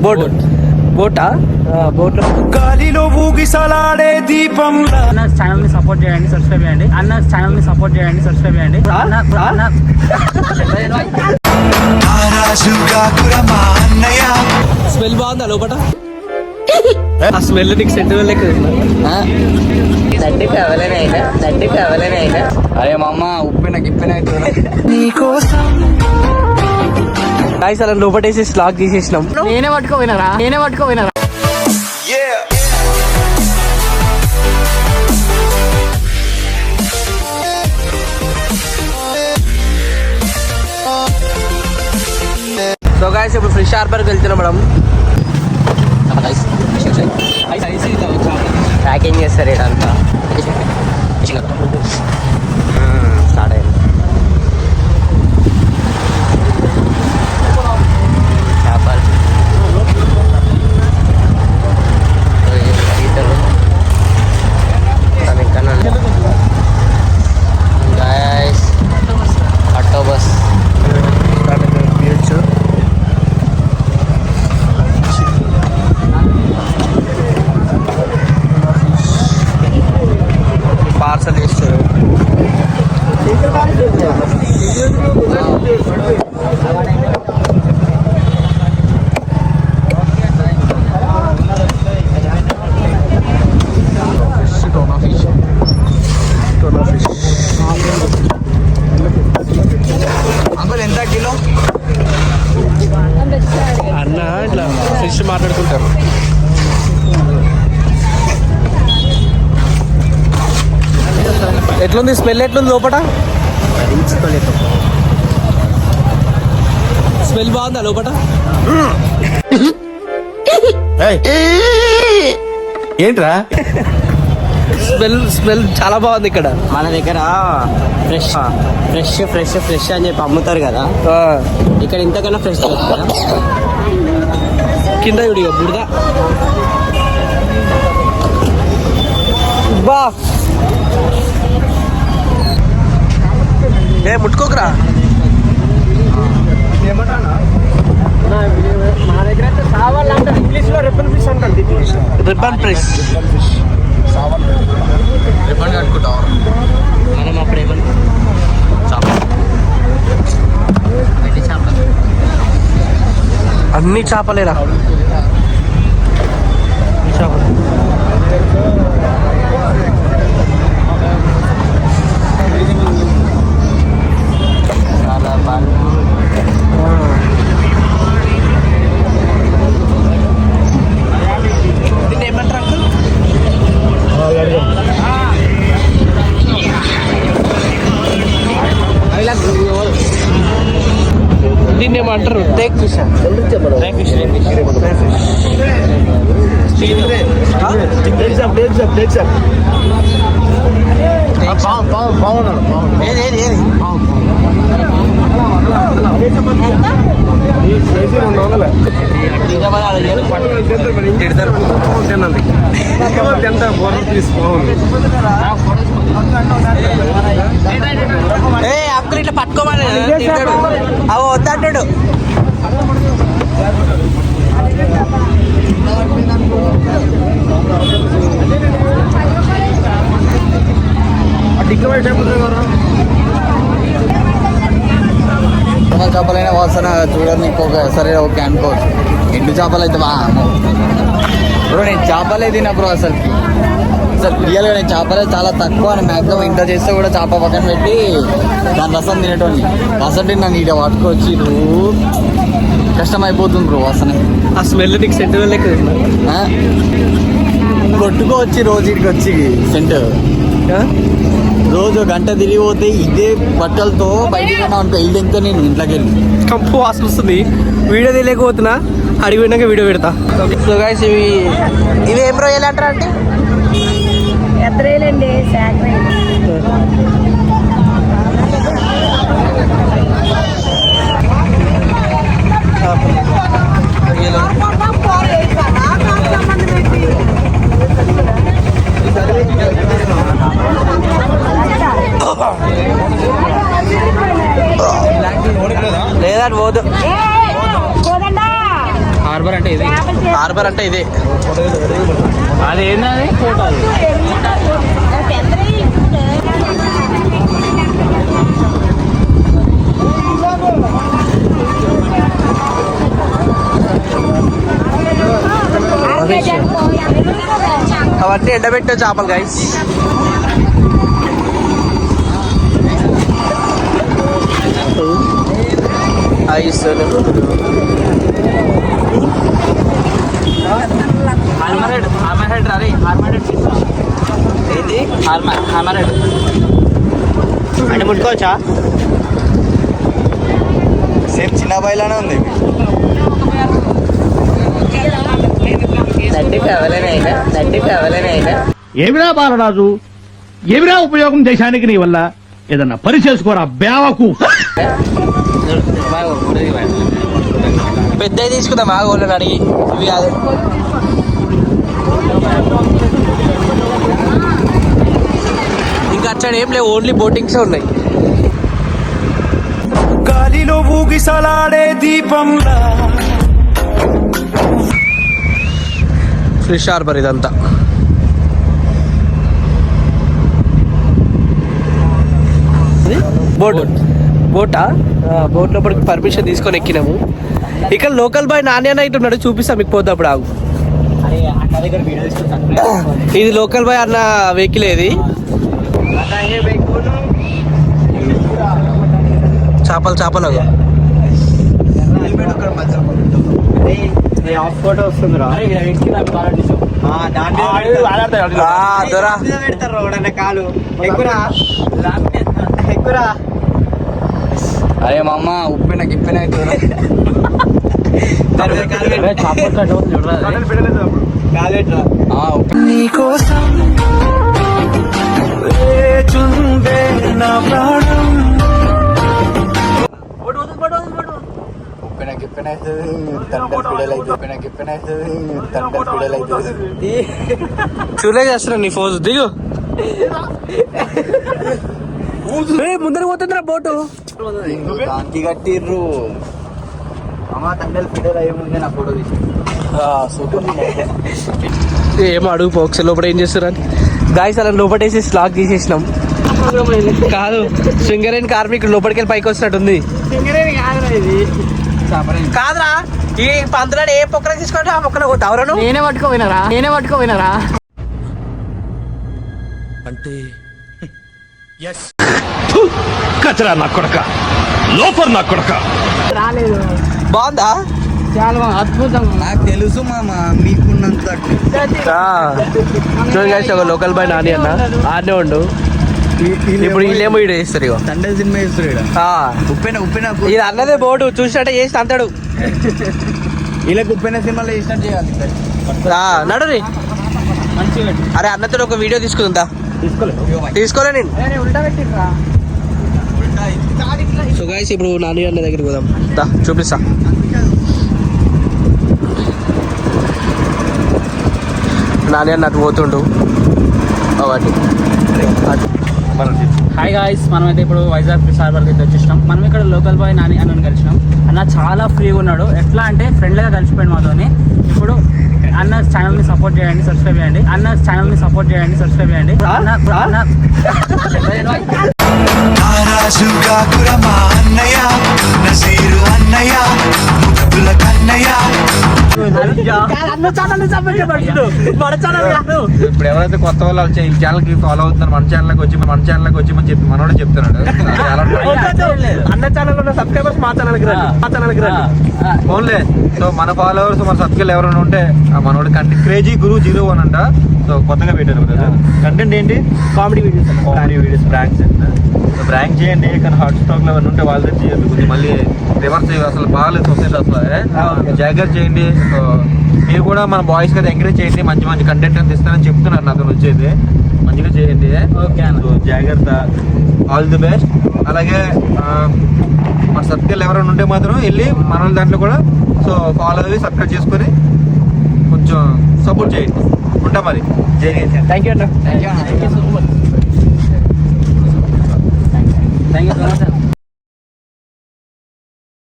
బోటా boat గాలిలో ఊగిసలాడే దీపం. అన్న ఛానల్ ని సపోర్ట్ చేయండి, సబ్స్క్రైబ్ చేయండి. అన్న ఛానల్ ని సపోర్ట్ చేయండి, సబ్స్క్రైబ్ చేయండి. స్మెల్ బాగుందా లోపల? ఆ స్మెల్ నీకు సెంటిమెంట్ లెక్క అరే మా అమ్మ ఉప్పిన గిప్పిన గాయ్స్ అలా లోపటేసి స్లాక్ తీసేసినాం. నేనే పట్టుకోపోయినారా? సో గాయ్స్ ఇప్పుడు ఫిష్ హార్బర్కి వెళ్తున్నాం మేడం. ప్యాకింగ్ చేస్తారు ఇదంతా. స్టార్ట్ అయింది. చేపలు ఈతలు ఇంకా గాయ్స్ ఆక్టోబస్ పార్సల్ చేస్తారు. అంకుల్ ఎంత కిలో? అన్న ఇట్లా ఫిష్ మాట్లాడుకుంటారు. ఎట్లుంది స్మెల్? ఎట్లుంది లోపల? స్మెల్ బాగుందా లోపల? ఏంట్రా స్మెల్ చాలా బాగుంది ఇక్కడ. మన దగ్గర ఫ్రెష్ అని చెప్పి అమ్ముతారు కదా, ఇక్కడ ఇంతకన్నా ఫ్రెష్ కదా. కింద చూడు బుడద. బా ఏ ముట్టుకోకరా. మా దగ్గర కావాలంటే ఇంగ్లీష్ లో రిబ్బన్ ఫిష్ అంటారు. రిబ్బన్ ఫిష్ రిబ్బన్ కట్టుకుంటాం మనం అప్పుడు. అన్ని చేపలేరా? చేపలు చాలా బాగా. దీన్ని ఏమంటారు అంకుల్? దీన్ని ఏమంటారు? Take fish. అంకుల్ ఇట్లా పట్టుకోమని అవి వద్దంటాడు. చేపలైన వాసన చూడడానికి సరే ఓకే అనుకోవచ్చు. ఎండు చేపలు అయితే బ్రో నేను చేపలే తిన్నా బ్రో. అసలు రియల్గా నేను చేపలే చాలా తక్కువ అని మ్యాక్సిమం ఇంత చేస్తే కూడా చేప పక్కన పెట్టి దాని రసం తినేటోని. రసం నన్ను ఇక పట్టుకొచ్చి కష్టమైపోతుంది బ్రో వాసన. ఆ స్మెల్ నీకు సెంటిమెంట్ లెక్క కొట్టుకోవచ్చి రోజు ఇక్కడికి వచ్చి సెంట్ రోజు గంట తిరిగిపోతే ఇదే బట్టలతో బయటకు అనుకో ఇల్లు ఇంకా నేను ఇంట్లోకి వెళ్ళి కంపు వాసన వస్తుంది. వీడియో తెలియకపోతున్నా, అడిగి పోయినాక వీడియో పెడతా. సో గైస్ ఇవి ఏం రొయ్యలు అంటారా అంటే ఎత్తరేలండి లేదా పోదు. హార్బర్ అంటే ఇది హార్బర్ అంటే ఇదే. అది ఏంటది ఫోటో అది. అవన్నీ ఎండబెట్టే చేపలు గైస్. ఐస్ హార్మరెడ్ రాది హార్మరెడ్ ఏంటి హార్మరెడ్ అంటే ముట్టుకోవచ్చా? సేమ్ చిన్న బాయిలానే ఉంది. ఏమిరా బాలరాజు, ఏమిరా ఉపయోగం దేశానికి నీ వల్ల? ఏదన్నా పని చేసుకోరా బేవకు. పెద్దవి తీసుకుందాం ఆ గోళ్ళని అడిగి. ఇవి కాదు ఇంకా అట్లా ఏం లేవు, ఓన్లీ బోటింగ్సే ఉన్నాయి. గాలిలో ఊగిసలాడే దీపంలా ఫిష్ హార్బర్ ఇదంతా. బోటా బోట్ లోపలికి పర్మిషన్ తీసుకొని ఎక్కినాము. ఇక్కడ లోకల్ బాయ్ నాని అన్న ఇటు ఉన్నాడు, చూపిస్తాం మీకు పోతే ఆగు. ఇది లోకల్ బాయ్ అన్న వెహికల్. ఇది చేపలు ఫోటో వస్తుందిరా. దొరా అరే మా అమ్మ ఉప్పిన గిప్పిన నీకోసం వేచుందే నా ప్రాణం. ఉప్పిన గిప్పిన అవుతుంది, తండ్రి పిడలు అవుతుంది. ఉప్పిన గిప్పిన అవుతుంది, తండ్రి పిడలు అవుతుంది. చూలే చేస్తున్నా నీ ఫోజు దిగు. ముందర పోతుందిరా బోటు. కాంతి కట్టిర్రు అమ్మ, తండ్రి పిడలు అయ్యే ముందే నా ఫోటో తీసి ఏమో అడుగు పోక్స్ లోపల ఏం చేస్తున్నారు గాయస్. అలా లోపటేసి స్లాక్ తీసేసినాం. కాదు శృంగరేణి కార్మికుడు లోపలికి వెళ్ళి పైకి వస్తున్నట్టుంది. కాదురా ఈ పందులాడు ఏ పొక్కన తీసుకుంటే ఆ పొక్కన దవరను నేనే పట్టుకోపోయినారా అంటే కచరా నా కొడక, లోఫర్ నా కొడక. రాలేదు. బాగుందా? చాలా అద్భుతం. నాకు తెలుసు మామ మీకున్నంత. చూడండి గాయస్, ఒక లోకల్ బాయ్ నాని అన్న ఆడనే ఉండు. ఇప్పుడు వీళ్ళేమో ఈడ చేస్తారు. ఇక తండ్రి సినిమా చేస్తారు. ఉప్పిన ఇది అన్నదే బోర్డు చూసినట్టే చేసి అంటాడు. వీళ్ళకి ఉప్పిన సినిమాలో చేసినట్టు చేయాలి. నడురి మంచిగా అరే అన్నతో ఒక వీడియో తీసుకుందా? తీసుకోలే నేను. సో గైస్ ఇప్పుడు నాని అన్న దగ్గరికి పోదాం. చూపిస్తా. నాని అన్న అటు పోతుండు. అవన్నీ హాయ్ గాయ్స్, మనమైతే ఇప్పుడు వైజాగ్ ఫిష్ హార్బర్కి అయితే వచ్చేసినాం. మనం ఇక్కడ లోకల్ బాయ్ నాని అన్నని కలిసినాం. అన్న చాలా ఫ్రీగా ఉన్నాడు. ఎట్లా అంటే ఫ్రెండ్లీగా కలిసిపోయాడు మాతోని. ఇప్పుడు అన్న ఛానల్ని సపోర్ట్ చేయండి, సబ్స్క్రైబ్ చేయండి. అన్న ఛానల్ని సపోర్ట్ చేయండి, సబ్స్క్రైబ్ చేయండి. నారాజుగా కురమా అన్నయ్య, నసీరు అన్నయ్య, ముద్దుల కన్నయ్య. ఇప్పుడు ఎవరైతే కొత్త వాళ్ళు ఈ ఛానల్ కి ఫాలో అవుతున్నారు, మన ఛానల్ వచ్చి మనం చెప్పి మనోడే చెప్తున్నాడు. అన్న ఛానల్ సబ్స్క్రైబర్స్ మా ఛానల్కి రండి. ఓన్లే సో మన ఫాలోవర్స్ మన సబ్స్క్రైబ్ ఎవరైనా ఉంటే ఆ మనోడు క్రేజీ గురు 01 అంట. సో కొత్తగా పెట్టారు కంటెంట్ ఏంటి, కామెడీ వీడియోస్ ప్రాంక్స్. ప్రాంక్ చేయండి, కానీ హాట్ స్టాక్ లో అవన్నీ ఉంటే వాళ్ళ దగ్గర చేయండి. కొంచెం మళ్ళీ రివర్స్ అసలు బాగాలేదు సొసైటీ అసలు. జాగ్రత్త చేయండి. సో మీరు కూడా మన బాయ్స్ కదా ఎంకరేజ్ చేయండి, మంచి మంచి కంటెంట్ అని ఇస్తారని చెప్తున్నారు నాకు వచ్చేది. మంచిగా చేయండి. సో జాగ్రత్త, ఆల్ ది బెస్ట్. అలాగే మన సబ్స్క్రైబ్ ఎవరైనా ఉంటే మాత్రం వెళ్ళి మన దాంట్లో కూడా సో ఫాలో అయ్యి సబ్స్క్రైబ్ చేసుకొని కొంచెం సపోర్ట్ చేయండి. ఉంటా మరి. థ్యాంక్ యూ అన్న. Thank you so much.